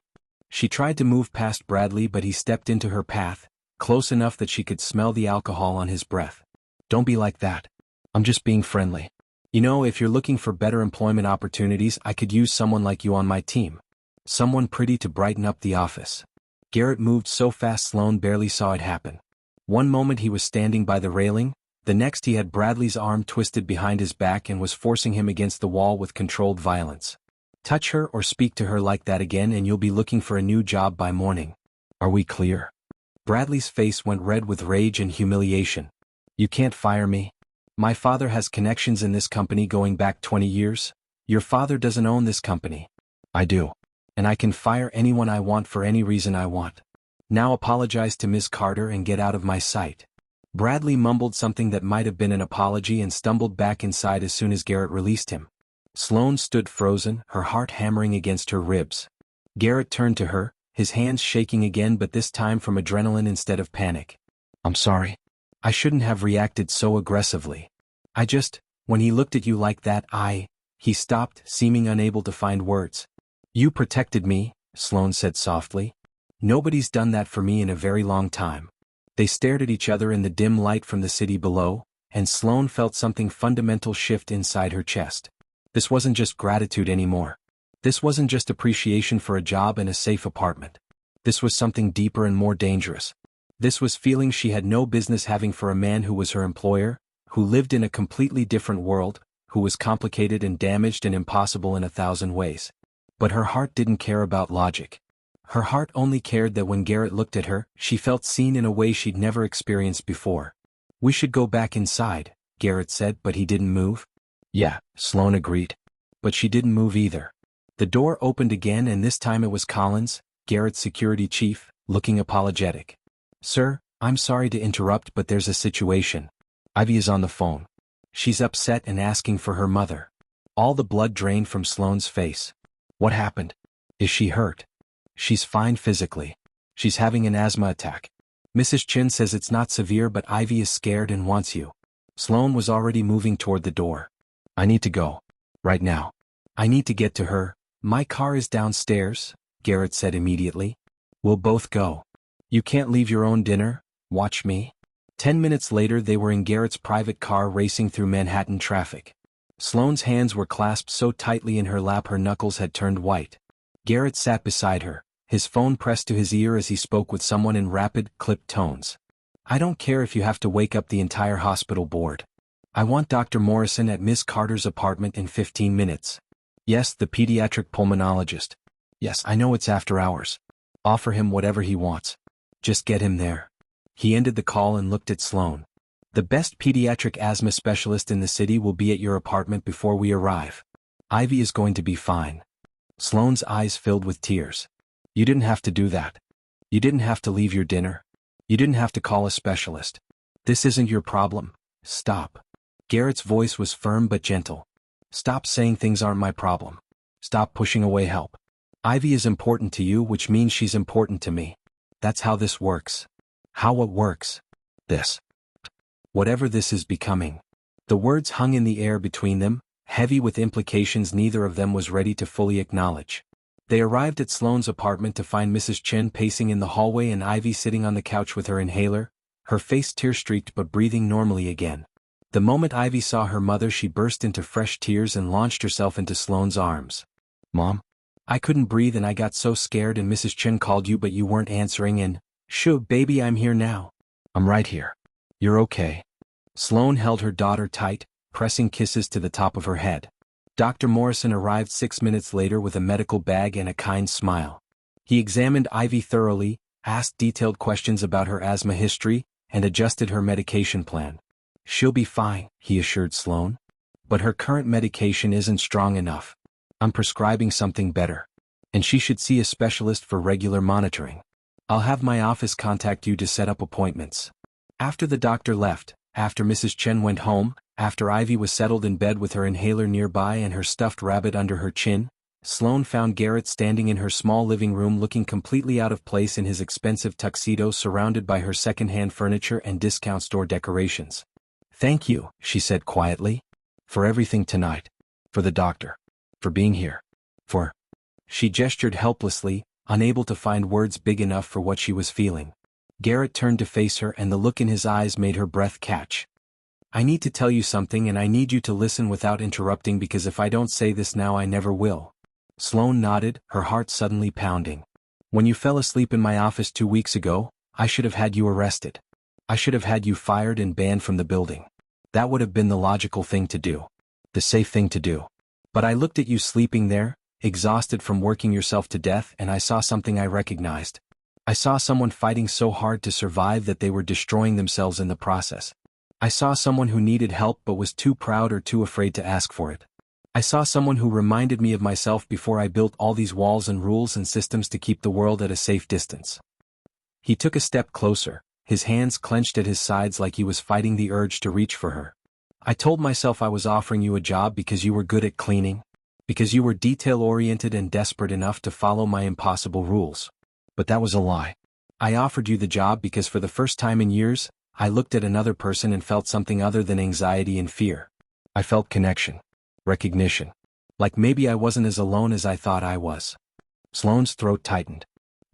She tried to move past Bradley, but he stepped into her path, close enough that she could smell the alcohol on his breath. Don't be like that. I'm just being friendly. You know, if you're looking for better employment opportunities, I could use someone like you on my team. Someone pretty to brighten up the office. Garrett moved so fast Sloane barely saw it happen. One moment he was standing by the railing, the next he had Bradley's arm twisted behind his back and was forcing him against the wall with controlled violence. Touch her or speak to her like that again and you'll be looking for a new job by morning. Are we clear? Bradley's face went red with rage and humiliation. You can't fire me. My father has connections in this company going back 20 years. Your father doesn't own this company. I do. And I can fire anyone I want for any reason I want. Now apologize to Ms. Carter and get out of my sight. Bradley mumbled something that might have been an apology and stumbled back inside as soon as Garrett released him. Sloane stood frozen, her heart hammering against her ribs. Garrett turned to her, his hands shaking again, but this time from adrenaline instead of panic. I'm sorry. I shouldn't have reacted so aggressively. When he looked at you like that, He stopped, seeming unable to find words. You protected me, Sloane said softly. Nobody's done that for me in a very long time. They stared at each other in the dim light from the city below, and Sloane felt something fundamental shift inside her chest. This wasn't just gratitude anymore. This wasn't just appreciation for a job and a safe apartment. This was something deeper and more dangerous. This was feeling she had no business having for a man who was her employer, who lived in a completely different world, who was complicated and damaged and impossible in 1,000 ways. But her heart didn't care about logic. Her heart only cared that when Garrett looked at her, she felt seen in a way she'd never experienced before. We should go back inside, Garrett said, but he didn't move. Yeah, Sloane agreed. But she didn't move either. The door opened again, and this time it was Collins, Garrett's security chief, looking apologetic. Sir, I'm sorry to interrupt, but there's a situation. Ivy is on the phone. She's upset and asking for her mother. All the blood drained from Sloane's face. What happened? Is she hurt? She's fine physically. She's having an asthma attack. Mrs. Chin says it's not severe, but Ivy is scared and wants you. Sloane was already moving toward the door. I need to go. Right now. I need to get to her. My car is downstairs, Garrett said immediately. We'll both go. You can't leave your own dinner. Watch me. 10 minutes later they were in Garrett's private car racing through Manhattan traffic. Sloane's hands were clasped so tightly in her lap her knuckles had turned white. Garrett sat beside her, his phone pressed to his ear as he spoke with someone in rapid, clipped tones. I don't care if you have to wake up the entire hospital board. I want Dr. Morrison at Miss Carter's apartment in 15 minutes. Yes, the pediatric pulmonologist. Yes, I know it's after hours. Offer him whatever he wants. Just get him there. He ended the call and looked at Sloane. The best pediatric asthma specialist in the city will be at your apartment before we arrive. Ivy is going to be fine. Sloane's eyes filled with tears. You didn't have to do that. You didn't have to leave your dinner. You didn't have to call a specialist. This isn't your problem. Stop. Garrett's voice was firm but gentle. Stop saying things aren't my problem. Stop pushing away help. Ivy is important to you, which means she's important to me. That's how this works. How it works. This. Whatever this is becoming. The words hung in the air between them, heavy with implications neither of them was ready to fully acknowledge. They arrived at Sloane's apartment to find Mrs. Chen pacing in the hallway and Ivy sitting on the couch with her inhaler, her face tear-streaked but breathing normally again. The moment Ivy saw her mother she burst into fresh tears and launched herself into Sloane's arms. Mom? I couldn't breathe and I got so scared and Mrs. Chen called you but you weren't answering and, shoo, baby, I'm here now. I'm right here. You're okay. Sloane held her daughter tight, pressing kisses to the top of her head. Dr. Morrison arrived 6 minutes later with a medical bag and a kind smile. He examined Ivy thoroughly, asked detailed questions about her asthma history, and adjusted her medication plan. She'll be fine, he assured Sloane. But her current medication isn't strong enough. I'm prescribing something better. And she should see a specialist for regular monitoring. I'll have my office contact you to set up appointments. After the doctor left, after Mrs. Chen went home, after Ivy was settled in bed with her inhaler nearby and her stuffed rabbit under her chin, Sloane found Garrett standing in her small living room looking completely out of place in his expensive tuxedo surrounded by her second-hand furniture and discount store decorations. Thank you, she said quietly. For everything tonight. For the doctor. For being here. For... She gestured helplessly, unable to find words big enough for what she was feeling. Garrett turned to face her and the look in his eyes made her breath catch. I need to tell you something and I need you to listen without interrupting because if I don't say this now I never will. Sloane nodded, her heart suddenly pounding. When you fell asleep in my office 2 weeks ago, I should have had you arrested. I should have had you fired and banned from the building. That would have been the logical thing to do. The safe thing to do. But I looked at you sleeping there, exhausted from working yourself to death, and I saw something I recognized. I saw someone fighting so hard to survive that they were destroying themselves in the process. I saw someone who needed help but was too proud or too afraid to ask for it. I saw someone who reminded me of myself before I built all these walls and rules and systems to keep the world at a safe distance. He took a step closer, his hands clenched at his sides like he was fighting the urge to reach for her. I told myself I was offering you a job because you were good at cleaning, because you were detail-oriented and desperate enough to follow my impossible rules. But that was a lie. I offered you the job because for the first time in years, I looked at another person and felt something other than anxiety and fear. I felt connection. Recognition. Like maybe I wasn't as alone as I thought I was. Sloane's throat tightened.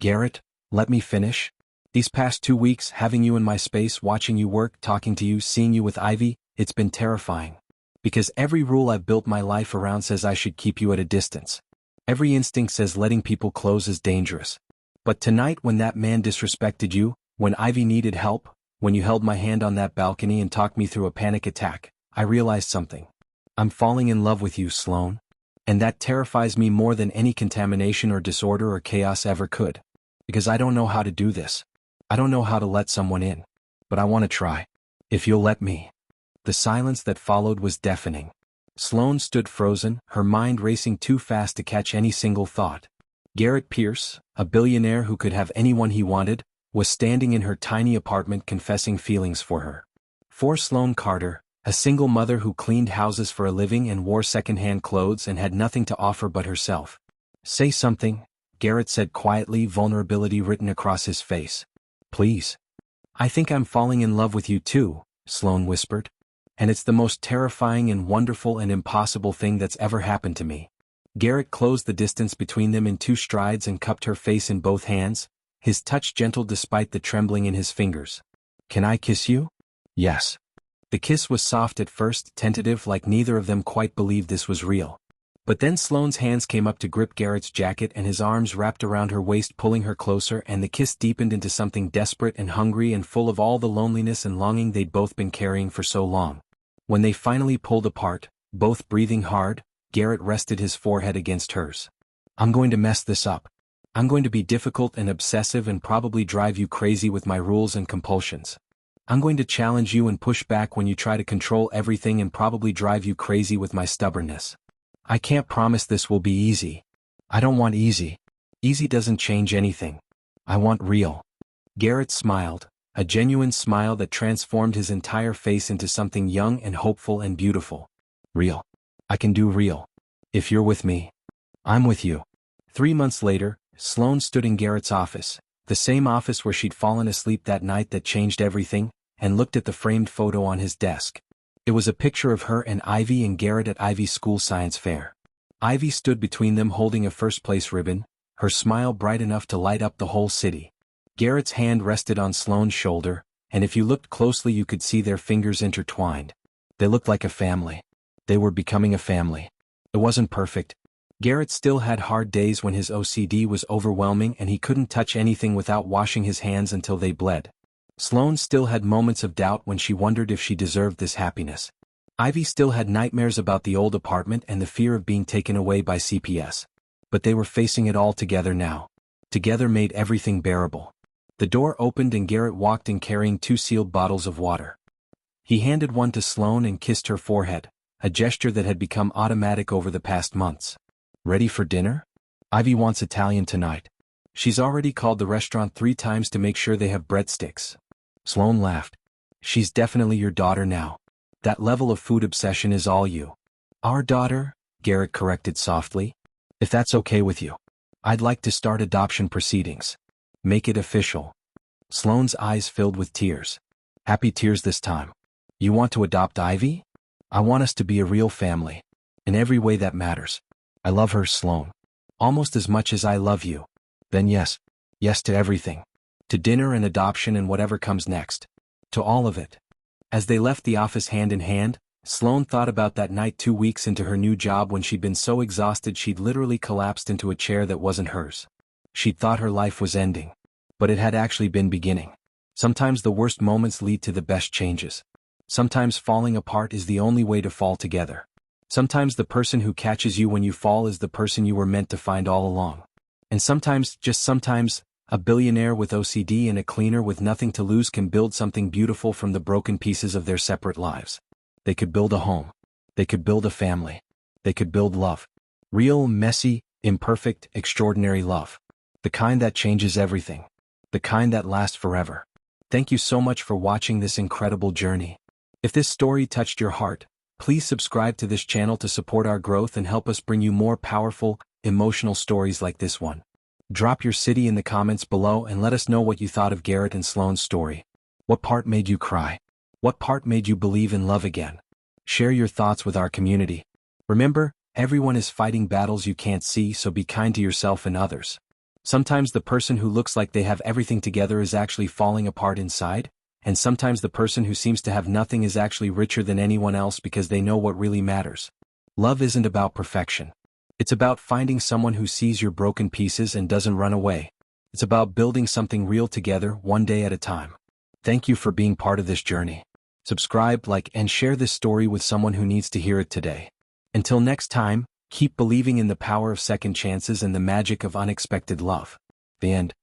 Garrett, let me finish. These past 2 weeks, having you in my space, watching you work, talking to you, seeing you with Ivy, it's been terrifying. Because every rule I've built my life around says I should keep you at a distance. Every instinct says letting people close is dangerous. But tonight when that man disrespected you, when Ivy needed help, when you held my hand on that balcony and talked me through a panic attack, I realized something. I'm falling in love with you, Sloane. And that terrifies me more than any contamination or disorder or chaos ever could. Because I don't know how to do this. I don't know how to let someone in. But I want to try. If you'll let me. The silence that followed was deafening. Sloane stood frozen, her mind racing too fast to catch any single thought. Garrett Pierce, a billionaire who could have anyone he wanted, was standing in her tiny apartment confessing feelings for her. For Sloane Carter, a single mother who cleaned houses for a living and wore second-hand clothes and had nothing to offer but herself. Say something, Garrett said quietly, vulnerability written across his face. Please. I think I'm falling in love with you too, Sloane whispered. And it's the most terrifying and wonderful and impossible thing that's ever happened to me. Garrett closed the distance between them in 2 strides and cupped her face in both hands, his touch gentle despite the trembling in his fingers. Can I kiss you? Yes. The kiss was soft at first, tentative, like neither of them quite believed this was real. But then Sloane's hands came up to grip Garrett's jacket and his arms wrapped around her waist, pulling her closer, and the kiss deepened into something desperate and hungry and full of all the loneliness and longing they'd both been carrying for so long. When they finally pulled apart, both breathing hard, Garrett rested his forehead against hers. "I'm going to mess this up. I'm going to be difficult and obsessive and probably drive you crazy with my rules and compulsions. I'm going to challenge you and push back when you try to control everything and probably drive you crazy with my stubbornness. I can't promise this will be easy. I don't want easy. Easy doesn't change anything. I want real." Garrett smiled, a genuine smile that transformed his entire face into something young and hopeful and beautiful. "Real. I can do real. If you're with me, I'm with you." 3 months later, Sloane stood in Garrett's office, the same office where she'd fallen asleep that night that changed everything, and looked at the framed photo on his desk. It was a picture of her and Ivy and Garrett at Ivy's school science fair. Ivy stood between them holding a first-place ribbon, her smile bright enough to light up the whole city. Garrett's hand rested on Sloane's shoulder, and if you looked closely you could see their fingers intertwined. They looked like a family. They were becoming a family. It wasn't perfect. Garrett still had hard days when his OCD was overwhelming and he couldn't touch anything without washing his hands until they bled. Sloane still had moments of doubt when she wondered if she deserved this happiness. Ivy still had nightmares about the old apartment and the fear of being taken away by CPS. But they were facing it all together now. Together made everything bearable. The door opened and Garrett walked in carrying 2 sealed bottles of water. He handed one to Sloane and kissed her forehead, a gesture that had become automatic over the past months. "Ready for dinner? Ivy wants Italian tonight. She's already called the restaurant 3 times to make sure they have breadsticks." Sloane laughed. "She's definitely your daughter now. That level of food obsession is all you." "Our daughter," Garrett corrected softly. "If that's okay with you. I'd like to start adoption proceedings. Make it official." Sloane's eyes filled with tears. Happy tears this time. "You want to adopt Ivy? I want us to be a real family. In every way that matters. I love her, Sloane. Almost as much as I love you. Then yes. Yes to everything. To dinner and adoption and whatever comes next. To all of it." As they left the office hand in hand, Sloane thought about that night 2 weeks into her new job when she'd been so exhausted she'd literally collapsed into a chair that wasn't hers. She'd thought her life was ending. But it had actually been beginning. Sometimes the worst moments lead to the best changes. Sometimes falling apart is the only way to fall together. Sometimes the person who catches you when you fall is the person you were meant to find all along. And sometimes, just sometimes, a billionaire with OCD and a cleaner with nothing to lose can build something beautiful from the broken pieces of their separate lives. They could build a home. They could build a family. They could build love. Real, messy, imperfect, extraordinary love. The kind that changes everything. The kind that lasts forever. Thank you so much for watching this incredible journey. If this story touched your heart, please subscribe to this channel to support our growth and help us bring you more powerful, emotional stories like this one. Drop your city in the comments below and let us know what you thought of Garrett and Sloane's story. What part made you cry? What part made you believe in love again? Share your thoughts with our community. Remember, everyone is fighting battles you can't see, so be kind to yourself and others. Sometimes the person who looks like they have everything together is actually falling apart inside, and sometimes the person who seems to have nothing is actually richer than anyone else because they know what really matters. Love isn't about perfection. It's about finding someone who sees your broken pieces and doesn't run away. It's about building something real together, one day at a time. Thank you for being part of this journey. Subscribe, like, and share this story with someone who needs to hear it today. Until next time, keep believing in the power of second chances and the magic of unexpected love. The end.